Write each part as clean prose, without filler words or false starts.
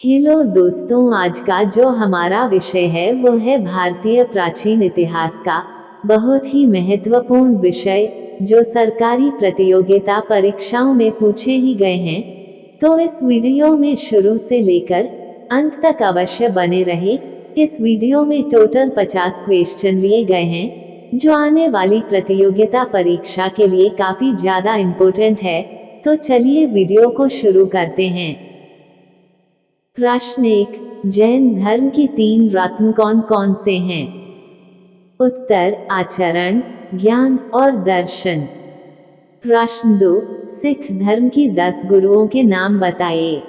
Hello दोस्तों, आज का जो हमारा विषय है वो है भारतीय प्राचीन इतिहास का बहुत ही महत्वपूर्ण विषय, जो सरकारी प्रतियोगिता परीक्षाओं में पूछे ही गए हैं। तो इस वीडियो में शुरू से लेकर अंत तक अवश्य बने रहे। इस वीडियो में टोटल 50 क्वेश्चन लिए गए हैं, जो आने वाली प्रतियोगिता परीक्षा के लिए काफी ज्यादा इम्पोर्टेंट है। तो चलिए वीडियो को शुरू करते हैं। प्रश्न 1, जैन धर्म की 3 रत्न कौन कौन से हैं? उत्तर, आचरण, ज्ञान और दर्शन। प्रश्न 2, सिख धर्म की 10 गुरुओं के नाम बताइए।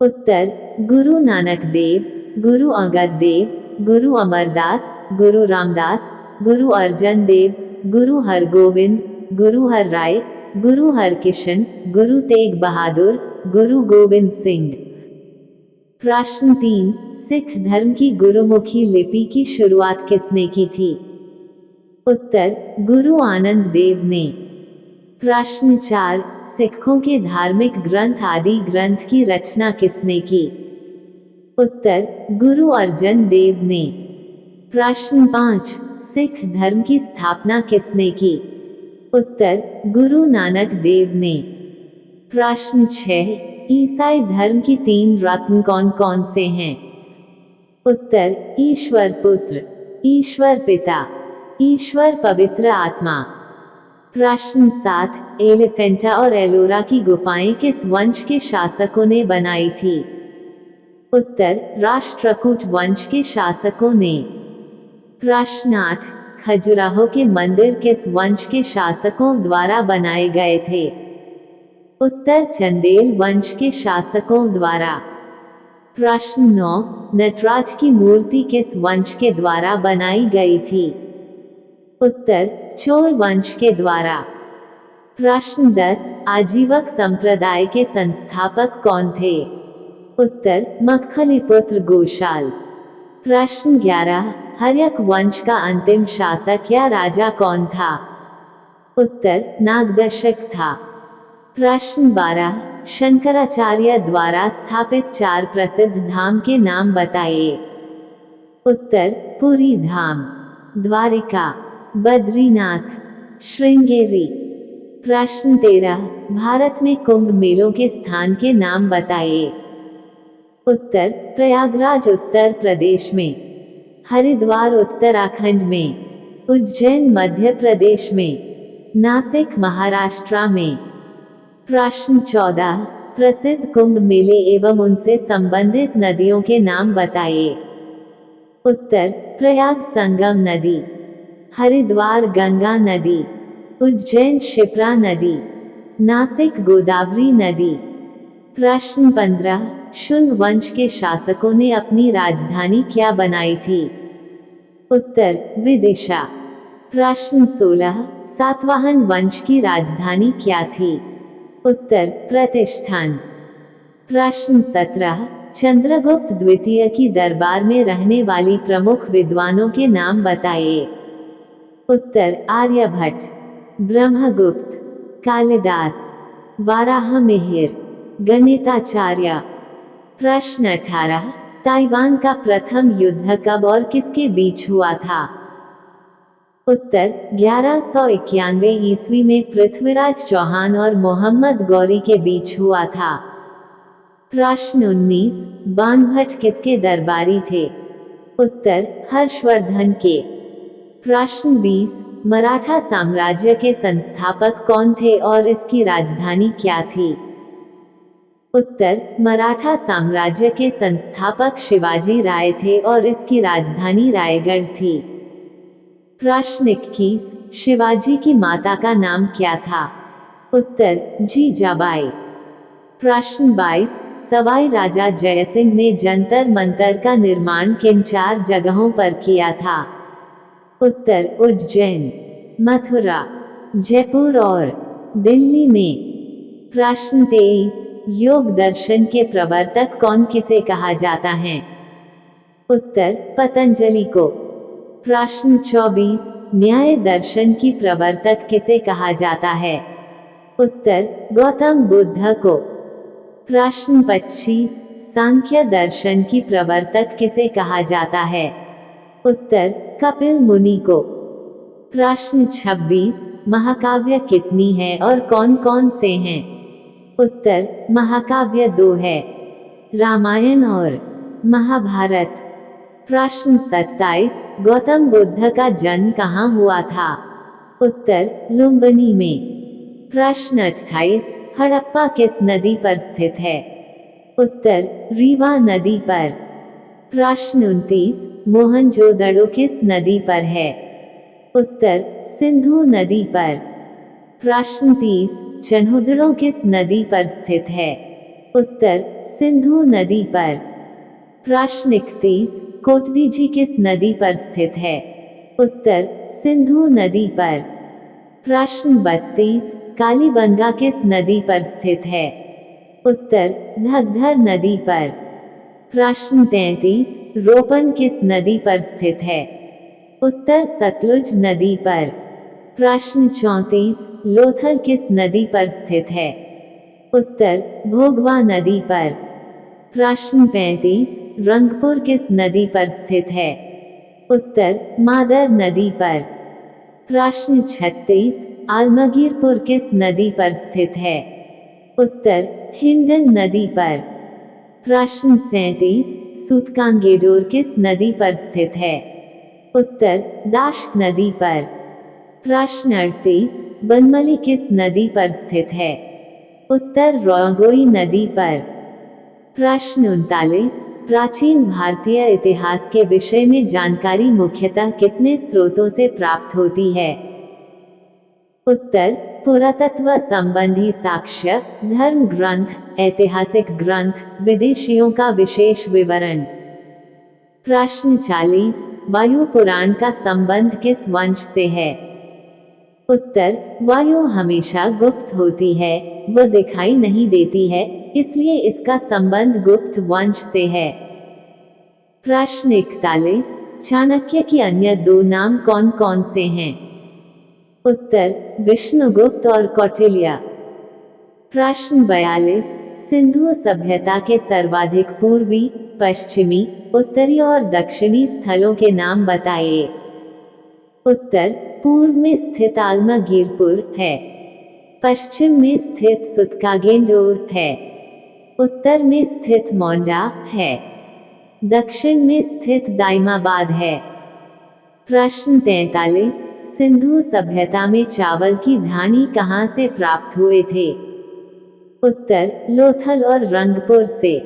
उत्तर, गुरु नानक देव, गुरु अंगद देव, गुरु अमरदास, गुरु रामदास, गुरु अर्जन देव, गुरु हरगोविंद, गुरु हर राय, गुरु हरकिशन, गुरु तेग बहादुर, गुरु गोविंद सिंह। प्रश्न 3, सिख धर्म की गुरुमुखी लिपि की शुरुआत किसने की थी? उत्तर, गुरु आनंद देव ने। प्रश्न 4, सिखों के धार्मिक ग्रंथ आदि ग्रंथ की रचना किसने की? उत्तर, गुरु अर्जन देव ने। प्रश्न 5, सिख धर्म की स्थापना किसने की? उत्तर, गुरु नानक देव ने। प्रश्न 6, ईसाई धर्म की 3 रत्न कौन कौन से हैं? उत्तर, ईश्वर पुत्र, ईश्वर पिता, ईश्वर पवित्र आत्मा। प्रश्न 7, एलिफेंटा और एलोरा की गुफाएं किस वंश के शासकों ने बनाई थी? उत्तर, राष्ट्रकूट वंश के शासकों ने। प्रश्न 8, खजुराहो के मंदिर किस वंश के शासकों द्वारा बनाए गए थे? उत्तर, चंदेल वंश के शासकों द्वारा। प्रश्न 9, नटराज की मूर्ति किस वंश के द्वारा बनाई गई थी? उत्तर, चोल वंश के द्वारा। प्रश्न 10, आजीवक संप्रदाय के संस्थापक कौन थे? उत्तर, मक्खलीपुत्र गोशाल। प्रश्न 11, हर्यक वंश का अंतिम शासक या राजा कौन था? उत्तर, नागदशक था। प्रश्न 12, शंकराचार्य द्वारा स्थापित 4 प्रसिद्ध धाम के नाम बताइए। उत्तर, पुरी धाम, द्वारिका, बद्रीनाथ, श्रृंगेरी। प्रश्न 13, भारत में कुंभ मेलों के स्थान के नाम बताइए। उत्तर, प्रयागराज उत्तर प्रदेश में, हरिद्वार उत्तराखंड में, उज्जैन मध्य प्रदेश में, नासिक महाराष्ट्र में। प्रश्न 14, प्रसिद्ध कुंभ मेले एवं उनसे संबंधित नदियों के नाम बताइए। उत्तर, प्रयाग संगम नदी, हरिद्वार गंगा नदी, उज्जैन क्षिप्रा नदी, नासिक गोदावरी नदी। प्रश्न 15, शुंग वंश के शासकों ने अपनी राजधानी क्या बनाई थी? उत्तर, विदिशा। प्रश्न 16, सातवाहन वंश की राजधानी क्या थी? उत्तर, प्रतिष्ठान। प्रश्न 17, चंद्रगुप्त द्वितीय की दरबार में रहने वाली प्रमुख विद्वानों के नाम बताइए। उत्तर, आर्यभट्ट, ब्रह्मगुप्त, कालिदास, वाराहमिहिर, गणिताचार्य। प्रश्न 18, ताइवान का प्रथम युद्ध कब और किसके बीच हुआ था? उत्तर, 1191 ईस्वी में पृथ्वीराज चौहान और मोहम्मद गौरी के बीच हुआ था। प्रश्न 19, बाणभट्ट किसके दरबारी थे? उत्तर, हर्षवर्धन के। प्रश्न 20, मराठा साम्राज्य के संस्थापक कौन थे और इसकी राजधानी क्या थी? उत्तर, मराठा साम्राज्य के संस्थापक शिवाजी राय थे और इसकी राजधानी रायगढ़ थी। प्रश्न 21, शिवाजी की माता का नाम क्या था? उत्तर, जीजाबाई। प्रश्न 22, सवाई राजा जयसिंह ने जंतर मंतर का निर्माण किन 4 जगहों पर किया था? उत्तर, उज्जैन, मथुरा, जयपुर और दिल्ली में। प्रश्न 23, योग दर्शन के प्रवर्तक कौन किसे कहा जाता है? उत्तर, पतंजलि को। प्रश्न 24, न्याय दर्शन की प्रवर्तक किसे कहा जाता है? उत्तर, गौतम बुद्ध को। प्रश्न 25, सांख्य दर्शन की प्रवर्तक किसे कहा जाता है? उत्तर, कपिल मुनि को। प्रश्न 26, महाकाव्य कितनी है और कौन कौन से हैं? उत्तर, महाकाव्य 2 है, रामायण और महाभारत। प्रश्न 27, गौतम बुद्ध का जन्म कहाँ हुआ था? उत्तर, लुम्बिनी में। प्रश्न 28, हड़प्पा किस नदी पर स्थित है? उत्तर, रीवा नदी पर। प्रश्न 29, मोहनजोदड़ो किस नदी पर है? उत्तर, सिंधु नदी पर। प्रश्न 30, चन्हुदड़ो किस नदी पर स्थित है? उत्तर, सिंधु नदी पर। प्रश्न 31, कोटदीजी किस नदी पर स्थित है? उत्तर, सिंधु नदी पर। प्रश्न 32, कालीबंगा किस नदी पर स्थित है? उत्तर, घग्घर नदी पर। प्रश्न 33, रोपण किस नदी पर स्थित है? उत्तर, सतलुज नदी पर। प्रश्न 34, लोथल किस नदी पर स्थित है? उत्तर, भोगवा नदी पर। प्रश्न 35, रंगपुर किस नदी पर स्थित है? उत्तर, मादर नदी पर। प्रश्न 36, आलमगीरपुर किस नदी पर स्थित है? उत्तर, हिंडन नदी पर। प्रश्न 37, सूतकांगेडोर किस नदी पर स्थित है? उत्तर, दाश्क नदी पर। प्रश्न 38, बनमली किस नदी पर स्थित है? उत्तर, रोगोई नदी पर। प्रश्न 39, प्राचीन भारतीय इतिहास के विषय में जानकारी मुख्यतः कितने स्रोतों से प्राप्त होती है? उत्तर, पुरातत्व संबंधी साक्ष्य, धर्म ग्रंथ, ऐतिहासिक ग्रंथ, विदेशियों का विशेष विवरण। प्रश्न 40, वायु पुराण का संबंध किस वंश से है? उत्तर, वायु हमेशा गुप्त होती है, वह दिखाई नहीं देती है, इसलिए इसका संबंध गुप्त वंश से है। प्रश्न 41, चाणक्य की अन्य 2 नाम कौन कौन से हैं? उत्तर, विष्णुगुप्त और कौटिल्य। प्रश्न 42, सिंधु सभ्यता के सर्वाधिक पूर्वी, पश्चिमी, उत्तरी और दक्षिणी स्थलों के नाम बताइए। उत्तर, पूर्व में स्थित आलमगीरपुर है, पश्चिम में स्थित सूतकांगेडोर है, उत्तर में स्थित मोंडा है, दक्षिण में स्थित दाइमाबाद है। प्रश्न 43, सिंधु सभ्यता में चावल की ढाणी कहाँ से प्राप्त हुए थे? उत्तर, लोथल और रंगपुर से।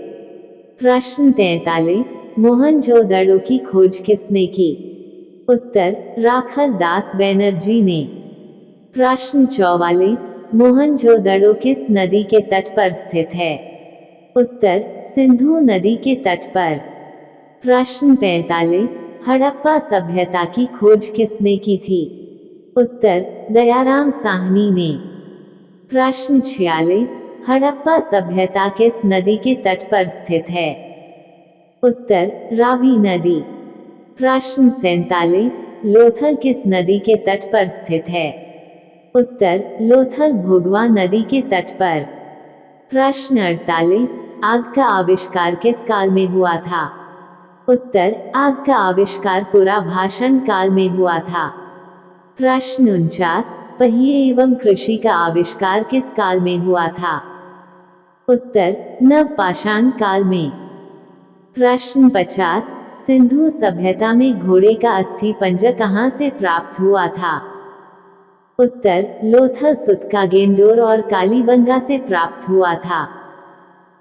प्रश्न 43, मोहनजोदड़ो की खोज किसने की? उत्तर, राखल दास बैनर्जी ने। प्रश्न 44, मोहनजोदड़ो किस नदी के तट पर स्थित है? उत्तर, सिंधु नदी के तट पर। प्रश्न 45, हड़प्पा सभ्यता की खोज किसने की थी? उत्तर, दयाराम साहनी ने। प्रश्न 46, हड़प्पा सभ्यता किस नदी के तट पर स्थित है? उत्तर, रावी नदी। प्रश्न 47, लोथल किस नदी के तट पर स्थित है? उत्तर, लोथल भोगवा नदी के तट पर। प्रश्न 48, आग का आविष्कार किस काल में हुआ था? उत्तर, आग का आविष्कार पुराभाषण काल में हुआ था। प्रश्न 49, पहिए एवं कृषि का आविष्कार किस काल में हुआ था? उत्तर, नवपाषाण काल में। प्रश्न 50, सिंधु सभ्यता में घोड़े का अस्थि पंजर कहाँ से प्राप्त हुआ था? उत्तर, लोथल, सूतकांगेडोर और कालीबंगा से प्राप्त हुआ था।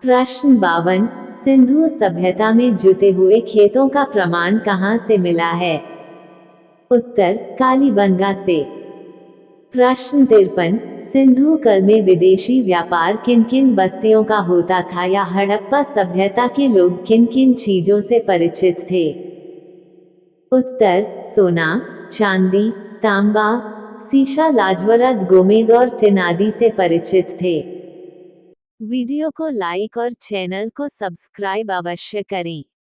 प्रश्न 52, सिंधु सभ्यता में जुते हुए खेतों का प्रमाण कहाँ से मिला है? उत्तर, कालीबंगा से। प्रश्न 53, सिंधु काल में विदेशी व्यापार किन किन बस्तियों का होता था या हड़प्पा सभ्यता के लोग किन किन चीजों से परिचित थे? उत्तर, सोना, चांदी, तांबा, सीसा, लाजवरत, गोमेद और टिन आदि से परिचित थे। वीडियो को लाइक और चैनल को सब्सक्राइब अवश्य करें।